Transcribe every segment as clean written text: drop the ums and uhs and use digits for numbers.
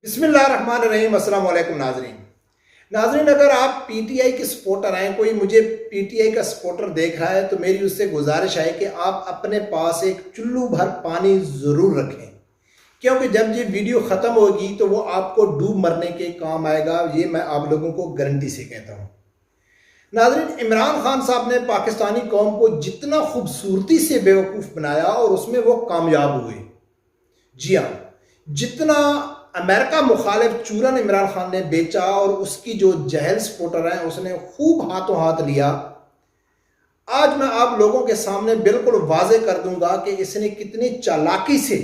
بسم اللہ الرحمن الرحیم۔ السلام علیکم ناظرین، اگر آپ پی ٹی آئی کے سپورٹر ہیں، کوئی مجھے پی ٹی آئی کا سپورٹر دیکھ رہا ہے تو میری اس سے گزارش ہے کہ آپ اپنے پاس ایک چلو بھر پانی ضرور رکھیں، کیونکہ جب یہ ویڈیو ختم ہوگی تو وہ آپ کو ڈوب مرنے کے کام آئے گا۔ یہ میں آپ لوگوں کو گارنٹی سے کہتا ہوں۔ ناظرین، عمران خان صاحب نے پاکستانی قوم کو جتنا خوبصورتی سے بیوقوف بنایا اور اس میں وہ کامیاب ہوئے، جی ہاں، جتنا امریکہ مخالف چورن عمران خان نے بیچا اور اس کی جو جہل سپورٹر ہیں اس نے خوب ہاتھوں ہاتھ لیا، آج میں آپ لوگوں کے سامنے بالکل واضح کر دوں گا کہ اس نے کتنی چالاکی سے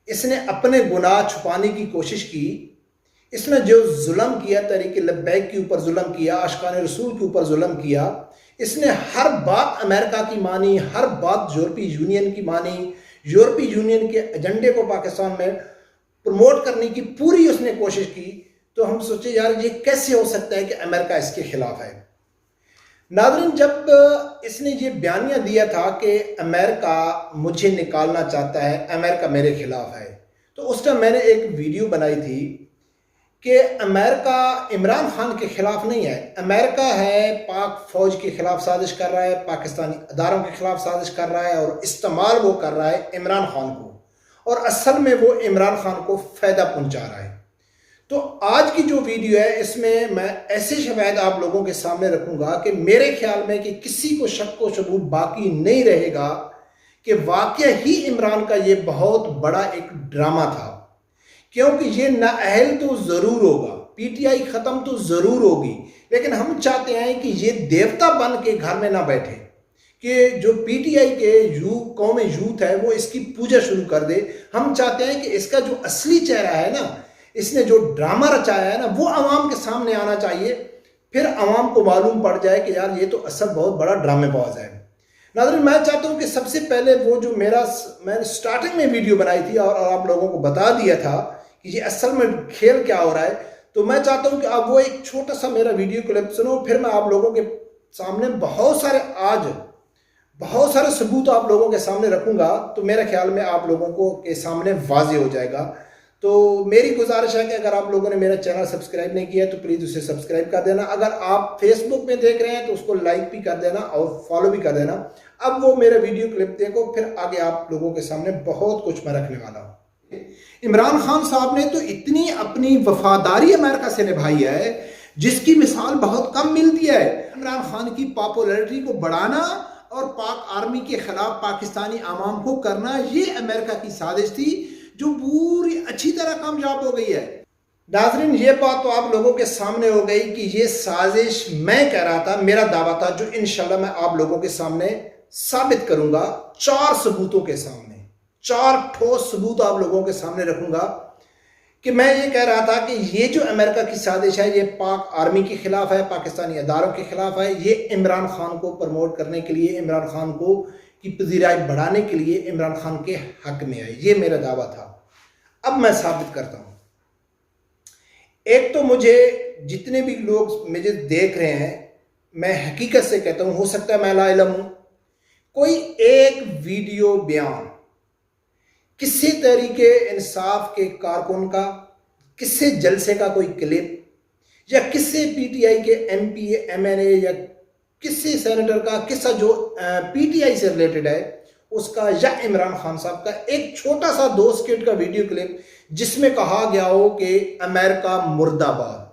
اس نے اپنے گناہ چھپانے کی کوشش کی۔ اس نے جو ظلم کیا، تحریک لبیک کے اوپر ظلم کیا، عاشقان رسول کے اوپر ظلم کیا، اس نے ہر بات امریکہ کی مانی، ہر بات یورپی یونین کی مانی، یورپی یونین کے ایجنڈے کو پاکستان میں پروموٹ کرنے کی پوری اس نے کوشش کی۔ تو ہم سوچے یار یہ کیسے ہو سکتا ہے کہ امریکہ اس کے خلاف ہے۔ ناظرین، جب اس نے یہ بیانیہ دیا تھا کہ امریکہ مجھے نکالنا چاہتا ہے، امریکہ میرے خلاف ہے، تو اس ٹائم میں نے ایک ویڈیو بنائی تھی کہ امریکہ عمران خان کے خلاف نہیں ہے، امریکہ ہے پاک فوج کے خلاف سازش کر رہا ہے، پاکستانی اداروں کے خلاف سازش کر رہا ہے اور استعمال وہ کر رہا ہے عمران خان کو، اور اصل میں وہ عمران خان کو فائدہ پہنچا رہا ہے۔ تو آج کی جو ویڈیو ہے اس میں میں ایسے شواہد آپ لوگوں کے سامنے رکھوں گا کہ میرے خیال میں کہ کسی کو شک و شبہہ باقی نہیں رہے گا کہ واقعہ ہی عمران کا یہ بہت بڑا ایک ڈرامہ تھا، کیونکہ یہ نااہل تو ضرور ہوگا، پی ٹی آئی ختم تو ضرور ہوگی، لیکن ہم چاہتے ہیں کہ یہ دیوتا بن کے گھر میں نہ بیٹھے، کہ جو پی ٹی آئی کے قوم یوتھ ہے وہ اس کی پوجا شروع کر دے۔ ہم چاہتے ہیں کہ اس کا جو اصلی چہرہ ہے نا، اس نے جو ڈرامہ رچایا ہے نا، وہ عوام کے سامنے آنا چاہیے، پھر عوام کو معلوم پڑ جائے کہ یار یہ تو اصل بہت بڑا ڈرامے باز ہے۔ ناظرین، میں چاہتا ہوں کہ سب سے پہلے وہ جو میں نے سٹارٹنگ میں ویڈیو بنائی تھی اور آپ لوگوں کو بتا دیا تھا کہ یہ اصل میں کھیل کیا ہو رہا ہے، تو میں چاہتا ہوں کہ آپ وہ ایک چھوٹا سا میرا ویڈیو کلپ سنو، پھر میں آپ لوگوں کے سامنے بہت سارے ثبوت آپ لوگوں کے سامنے رکھوں گا، تو میرے خیال میں آپ لوگوں کو کے سامنے واضح ہو جائے گا۔ تو میری گزارش ہے کہ اگر آپ لوگوں نے میرا چینل سبسکرائب نہیں کیا تو پلیز اسے سبسکرائب کر دینا، اگر آپ فیس بک میں دیکھ رہے ہیں تو اس کو لائک بھی کر دینا اور فالو بھی کر دینا۔ اب وہ میرا ویڈیو کلپ دیکھو، پھر آگے آپ لوگوں کے سامنے بہت کچھ میں رکھنے والا ہوں۔ عمران خان صاحب نے تو اتنی اپنی وفاداری امریکہ سے نبھائی ہے جس کی مثال بہت کم ملتی ہے۔ عمران خان کی پاپولیرٹی کو بڑھانا اور پاک آرمی کے خلاف پاکستانی عوام کو کرنا، یہ امریکہ کی سازش تھی جو پوری اچھی طرح کامیاب ہو گئی ہے۔ ناظرین، یہ بات تو آپ لوگوں کے سامنے ہو گئی کہ یہ سازش میں کہہ رہا تھا، میرا دعویٰ تھا، جو انشاءاللہ میں آپ لوگوں کے سامنے ثابت کروں گا، 4 ثبوتوں کے سامنے، 4 ٹھوس ثبوت آپ لوگوں کے سامنے رکھوں گا کہ میں یہ کہہ رہا تھا کہ یہ جو امریکہ کی سازش ہے یہ پاک آرمی کے خلاف ہے، پاکستانی اداروں کے خلاف ہے، یہ عمران خان کو پروموٹ کرنے کے لیے، عمران خان کو کی پذیرائی بڑھانے کے لیے عمران خان کے حق میں ہے، یہ میرا دعویٰ تھا۔ اب میں ثابت کرتا ہوں۔ ایک تو مجھے جتنے بھی لوگ مجھے دیکھ رہے ہیں، میں حقیقت سے کہتا ہوں، ہو سکتا ہے میں لا علم ہوں، کوئی ایک ویڈیو بیان کسی تحریک انصاف کے کارکن کا، کسی جلسے کا کوئی کلپ، یا کسی پی ٹی آئی کے ایم پی ایم این اے یا کسی سینیٹر کا قصہ جو پی ٹی آئی سے ریلیٹڈ ہے اس کا، یا عمران خان صاحب کا ایک چھوٹا سا 2 سیکنڈ کا ویڈیو کلپ جس میں کہا گیا ہو کہ امریکہ مرد آباد۔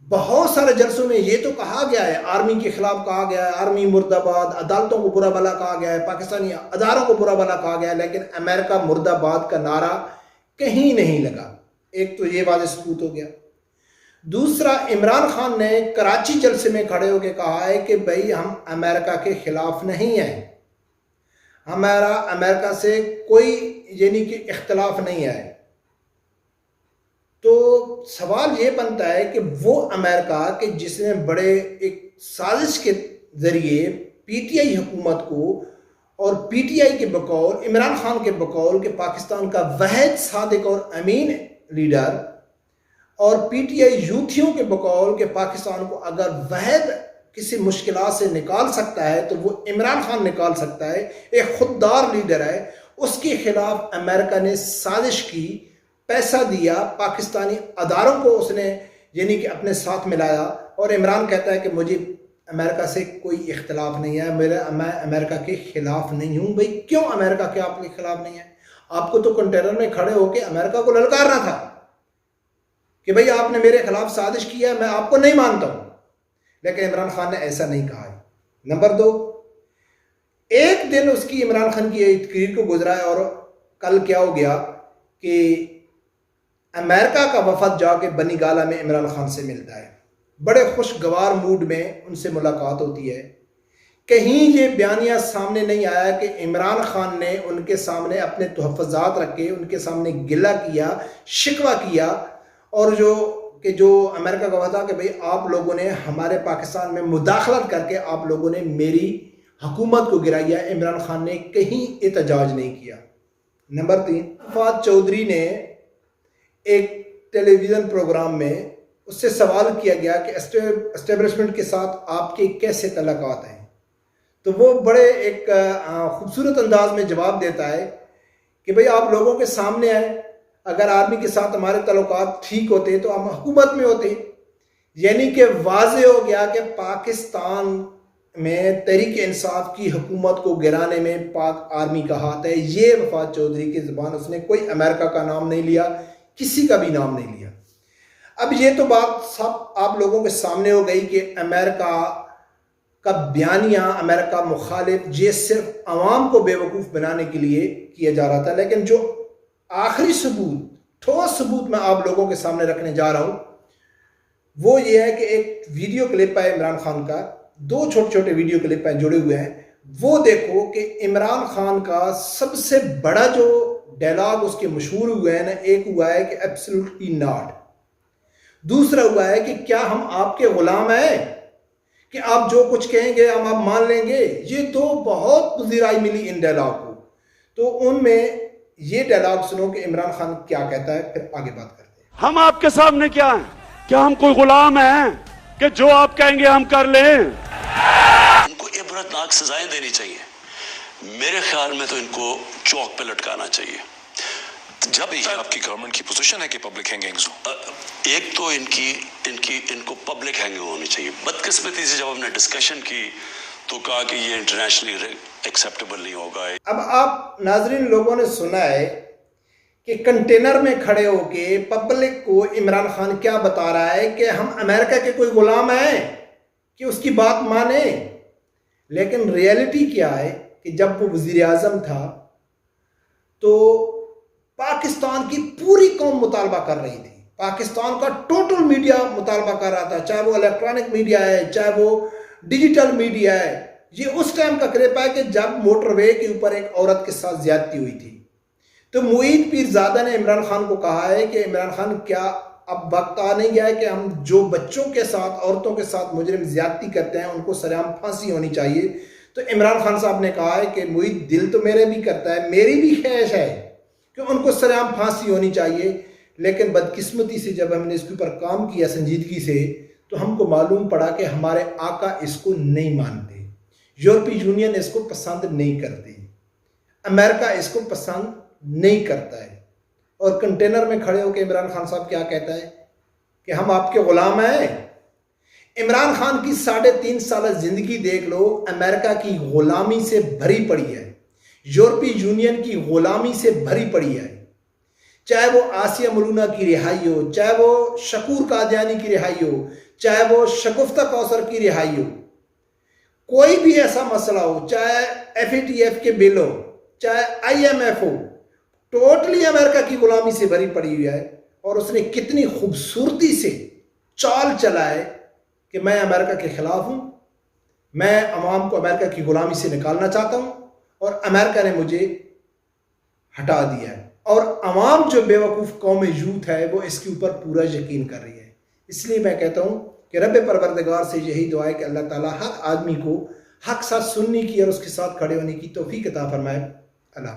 بہت سارے جلسوں میں یہ تو کہا گیا ہے، آرمی کے خلاف کہا گیا ہے، آرمی مرد آباد، عدالتوں کو برا بھلا کہا گیا ہے، پاکستانی اداروں کو برا بھلا کہا گیا ہے، لیکن امریکہ مرد آباد کا نعرہ کہیں نہیں لگا۔ ایک تو یہ واضح ثبوت ہو گیا۔ دوسرا، عمران خان نے کراچی جلسے میں کھڑے ہو کے کہا ہے کہ بھئی ہم امریکہ کے خلاف نہیں ہیں، ہمارا امریکہ سے کوئی یعنی کہ اختلاف نہیں ہے۔ تو سوال یہ بنتا ہے کہ وہ امریکہ کہ جس نے بڑے ایک سازش کے ذریعے پی ٹی آئی حکومت کو اور پی ٹی آئی کے بقول، عمران خان کے بقول کہ پاکستان کا واحد صادق اور امین لیڈر، اور پی ٹی آئی یوتھیوں کے بقول کہ پاکستان کو اگر واحد کسی مشکلات سے نکال سکتا ہے تو وہ عمران خان نکال سکتا ہے، ایک خوددار لیڈر ہے، اس کے خلاف امریکہ نے سازش کی، پیسہ دیا، پاکستانی اداروں کو اس نے یعنی کہ اپنے ساتھ ملایا، اور عمران کہتا ہے کہ مجھے امریکہ سے کوئی اختلاف نہیں ہے، میں امریکہ کے خلاف نہیں ہوں۔ بھئی کیوں امریکہ کے آپ کے خلاف نہیں ہے؟ آپ کو تو کنٹینر میں کھڑے ہو کے امریکہ کو للکارنا تھا کہ بھئی آپ نے میرے خلاف سازش کی ہے، میں آپ کو نہیں مانتا ہوں، لیکن عمران خان نے ایسا نہیں کہا ہے۔ نمبر 2، ایک دن اس کی عمران خان کی تقریر کو گزرا ہے، اور کل کیا ہو گیا کہ امریکہ کا وفد جا کے بنی گالہ میں عمران خان سے ملتا ہے، بڑے خوشگوار موڈ میں ان سے ملاقات ہوتی ہے۔ کہیں یہ بیانیہ سامنے نہیں آیا کہ عمران خان نے ان کے سامنے اپنے تحفظات رکھے، ان کے سامنے گلہ کیا، شکوہ کیا، اور جو امریکہ کا وعدہ کہ بھئی آپ لوگوں نے ہمارے پاکستان میں مداخلت کر کے آپ لوگوں نے میری حکومت کو گرایا، عمران خان نے کہیں احتجاج نہیں کیا۔ نمبر 3، وفات چودھری نے ایک ٹیلی ویژن پروگرام میں اس سے سوال کیا گیا کہ اسٹیبلشمنٹ کے ساتھ آپ کے کیسے تعلقات ہیں، تو وہ بڑے ایک خوبصورت انداز میں جواب دیتا ہے کہ بھئی آپ لوگوں کے سامنے آئے، اگر آرمی کے ساتھ ہمارے تعلقات ٹھیک ہوتے تو ہم حکومت میں ہوتے۔ یعنی کہ واضح ہو گیا کہ پاکستان میں تحریک انصاف کی حکومت کو گرانے میں پاک آرمی کا ہاتھ ہے۔ یہ وفات چودھری کی زبان، اس نے کوئی امریکہ کا نام نہیں لیا، کسی کا بھی نام نہیں لیا۔ اب یہ تو بات سب آپ لوگوں کے سامنے ہو گئی کہ امریکہ کا بیانیہ، امریکہ مخالف، یہ صرف عوام کو بے وقوف بنانے کے لیے کیا جا رہا تھا، لیکن جو آخری ثبوت، ٹھوس ثبوت میں آپ لوگوں کے سامنے رکھنے جا رہا ہوں وہ یہ ہے کہ ایک ویڈیو کلپ ہے عمران خان کا، 2 چھوٹے چھوٹے ویڈیو کلپ ہیں جڑے ہوئے ہیں، وہ دیکھو کہ عمران خان کا سب سے بڑا جو ڈائلاگ اس کے مشہور ہوئے ہیں نا، ایک ہوا ہے کہ ایبسلیوٹلی ناٹ، دوسرا ہوا ہے کہ کیا ہم آپ کے غلام ہیں کہ آپ جو کچھ کہیں گے ہم آپ مان لیں گے۔ یہ 2 بہت پذیرائی ملی ان ڈائلاگ کو، تو ان میں یہ ڈائلاگ سنو کہ عمران خان کیا کہتا ہے، پھر آگے بات کرتے ہیں۔ ہم آپ کے سامنے کیا ہیں؟ کیا ہم کوئی غلام ہیں کہ جو آپ کہیں گے ہم کر لیں؟ ان کو عبرتناک سزائیں دینی چاہیے، میرے خیال میں تو ان کو چوک پہ لٹکانا چاہیے۔ جب یہ آپ کی گورنمنٹ کی پوزیشن ہے کہ پبلک ہینگنگز ہوں، ایک تو ان کو پبلک ہینگنگ ہونی چاہیے۔ بدقسمتی سے جب ہم نے ڈسکشن کی تو کہا کہ یہ انٹرنیشنلی ایکسیپٹیبل نہیں ہوگا۔ اب آپ ناظرین لوگوں نے سنا ہے کہ کنٹینر میں کھڑے ہو کے پبلک کو عمران خان کیا بتا رہا ہے کہ ہم امریکہ کے کوئی غلام ہیں کہ اس کی بات مانیں، لیکن ریئلٹی کیا ہے کہ جب وہ وزیر اعظم تھا تو پاکستان کی پوری قوم مطالبہ کر رہی تھی، پاکستان کا ٹوٹل میڈیا مطالبہ کر رہا تھا، چاہے وہ الیکٹرانک میڈیا ہے، چاہے وہ ڈیجیٹل میڈیا ہے۔ یہ اس ٹائم کا کلپ ہے کہ جب موٹر وے کے اوپر ایک عورت کے ساتھ زیادتی ہوئی تھی، تو معید پیرزادہ نے عمران خان کو کہا ہے کہ عمران خان کیا اب وقت آ نہیں گیا ہے کہ ہم جو بچوں کے ساتھ، عورتوں کے ساتھ مجرم زیادتی کرتے ہیں ان کو سرعام پھانسی ہونی چاہیے۔ تو عمران خان صاحب نے کہا ہے کہ معید دل تو میرے بھی کرتا ہے، میری بھی خواہش ہے کہ ان کو سرعام پھانسی ہونی چاہیے، لیکن بدقسمتی سے جب ہم نے اس کے اوپر کام کیا سنجیدگی سے تو ہم کو معلوم پڑا کہ ہمارے آقا اس کو نہیں مانتے، یورپی یونین اس کو پسند نہیں کرتی، امریکہ اس کو پسند نہیں کرتا ہے۔ اور کنٹینر میں کھڑے ہو کے عمران خان صاحب کیا کہتا ہے کہ ہم آپ کے غلام ہیں۔ عمران خان کی 3.5 سالہ زندگی دیکھ لو، امریکہ کی غلامی سے بھری پڑی ہے، یورپی یونین کی غلامی سے بھری پڑی ہے، چاہے وہ آسیہ ملونہ کی رہائی ہو، چاہے وہ شکور قادیانی کی رہائی ہو، چاہے وہ شگفتہ کوثر کی رہائی ہو، کوئی بھی ایسا مسئلہ ہو، چاہے FATF کے بل ہو، چاہے IMF ہو، ٹوٹلی امریکہ کی غلامی سے بھری پڑی ہوئی ہے۔ اور اس نے کتنی خوبصورتی سے چال چلا ہے کہ میں امریکہ کے خلاف ہوں، میں عوام کو امریکہ کی غلامی سے نکالنا چاہتا ہوں اور امریکہ نے مجھے ہٹا دیا ہے، اور عوام جو بے وقوف قوم یوتھ ہے وہ اس کے اوپر پورا یقین کر رہی ہے۔ اس لیے میں کہتا ہوں کہ رب پروردگار سے یہی دعا ہے کہ اللہ تعالیٰ ہر آدمی کو حق ساتھ سننے کی اور اس کے ساتھ کھڑے ہونے کی توفیق عطا فرمائے۔ اللہ